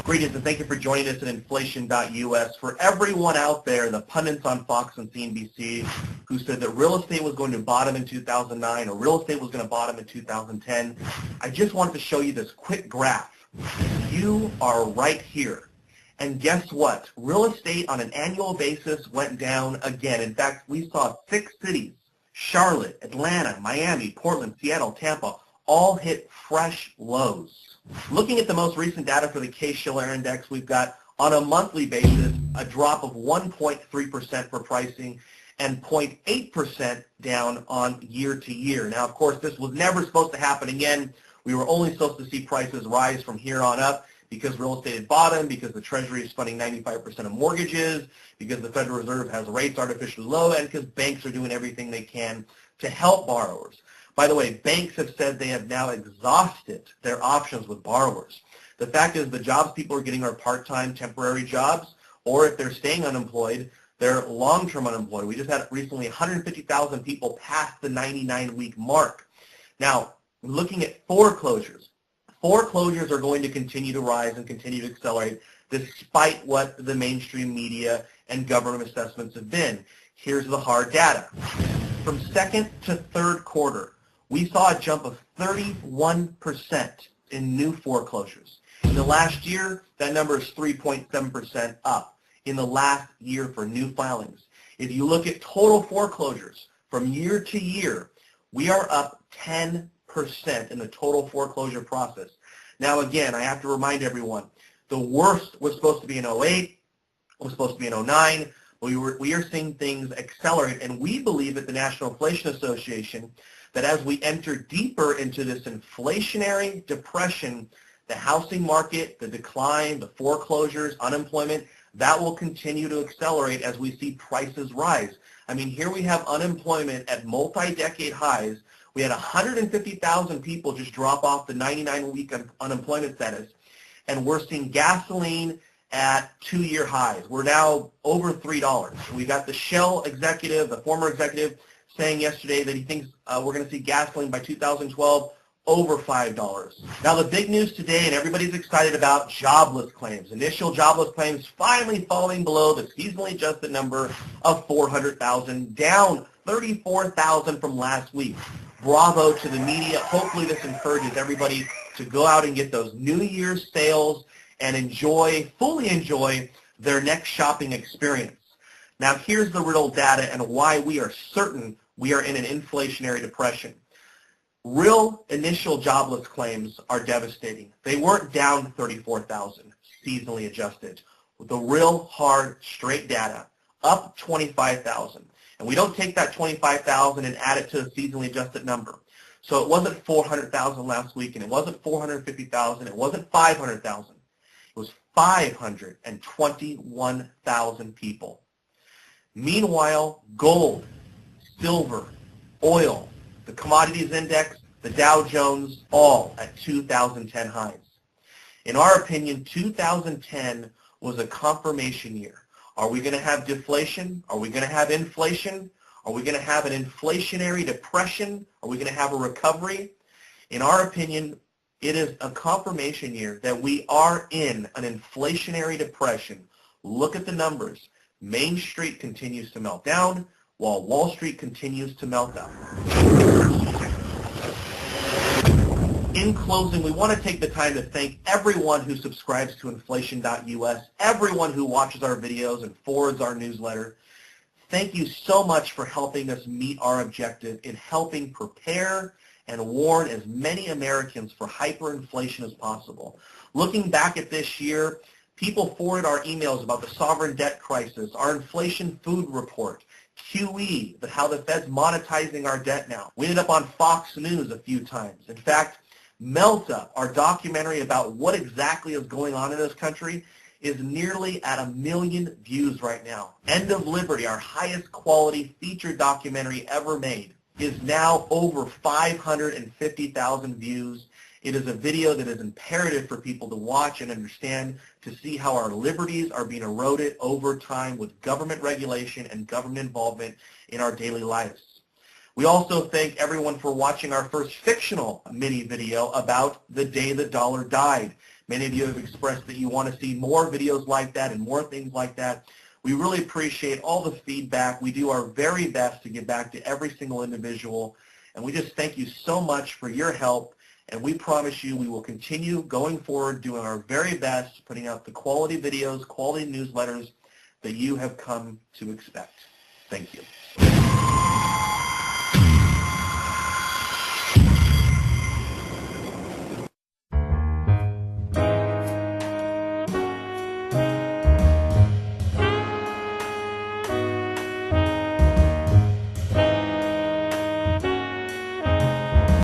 Greetings and thank you for joining us at inflation.us. For everyone out there, the pundits on Fox and CNBC who said that real estate was going to bottom in 2009 or real estate was going to bottom in 2010, I just wanted to show you this quick graph. You are right here. And guess what? Real estate on an annual basis went down again. In fact, we saw 6 cities, Charlotte, Atlanta, Miami, Portland, Seattle, Tampa, all hit fresh lows. Looking at the most recent data for the Case-Shiller Index, we've got on a monthly basis a drop of 1.3% for pricing and 0.8% down on year to year. Now, of course, this was never supposed to happen again. We were only supposed to see prices rise from here on up because real estate had bottomed, because the Treasury is funding 95% of mortgages, because the Federal Reserve has rates artificially low, and because banks are doing everything they can to help borrowers. By the way, banks have said they have now exhausted their options with borrowers. The fact is the jobs people are getting are part-time, temporary jobs, or if they're staying unemployed, they're long-term unemployed. We just had recently 150,000 people past the 99-week mark. Now, looking at foreclosures are going to continue to rise and continue to accelerate despite what the mainstream media and government assessments have been. Here's the hard data. From second to third quarter, we saw a jump of 31% in new foreclosures. In the last year, that number is 3.7% up in the last year for new filings. If you look at total foreclosures from year to year, we are up 10% in the total foreclosure process. Now again, I have to remind everyone, the worst was supposed to be in 08, was supposed to be in 09. We are seeing things accelerate, and we believe at the National Inflation Association that as we enter deeper into this inflationary depression, the housing market, the decline, the foreclosures, unemployment, that will continue to accelerate as we see prices rise. I mean, here we have unemployment at multi-decade highs. We had 150,000 people just drop off the 99-week unemployment status, and we're seeing gasoline at 2-year highs. We're now over $3. We got the Shell executive, the former executive, saying yesterday that he thinks we're going to see gasoline by 2012 over $5. Now the big news today, and everybody's excited about jobless claims. Initial jobless claims finally falling below the seasonally adjusted number of 400,000, down 34,000 from last week. Bravo to the media. Hopefully this encourages everybody to go out and get those New Year's sales and fully enjoy their next shopping experience. Now here's the real data and why we are certain we are in an inflationary depression. Real initial jobless claims are devastating. They weren't down 34,000 seasonally adjusted. The real hard straight data, up 25,000. And we don't take that 25,000 and add it to the seasonally adjusted number. So it wasn't 400,000 last week, and it wasn't 450,000, it wasn't 500,000. It was 521,000 people. Meanwhile, gold, silver, oil, the commodities index, the Dow Jones, all at 2010 highs. In our opinion, 2010 was a confirmation year. Are we going to have deflation? Are we going to have inflation? Are we going to have an inflationary depression? Are we going to have a recovery? In our opinion, it is a confirmation year that we are in an inflationary depression. Look at the numbers. Main Street continues to melt down, while Wall Street continues to melt up. In closing, we want to take the time to thank everyone who subscribes to inflation.us, everyone who watches our videos and forwards our newsletter. Thank you so much for helping us meet our objective in helping prepare and warn as many Americans for hyperinflation as possible. Looking back at this year, people forwarded our emails about the sovereign debt crisis, our inflation food report, QE, how the Fed's monetizing our debt now. We ended up on Fox News a few times. In fact, Melt Up, our documentary about what exactly is going on in this country, is nearly at 1 million views right now. End of Liberty, our highest quality feature documentary ever made, is now over 550,000 views. It is a video that is imperative for people to watch and understand, to see how our liberties are being eroded over time with government regulation and government involvement in our daily lives. We also thank everyone for watching our first fictional mini video about the day the dollar died. Many of you have expressed that you want to see more videos like that and more things like that. We really appreciate all the feedback. We do our very best to get back to every single individual, and we just thank you so much for your help, and we promise you we will continue going forward doing our very best, putting out the quality videos, quality newsletters that you have come to expect. Thank you.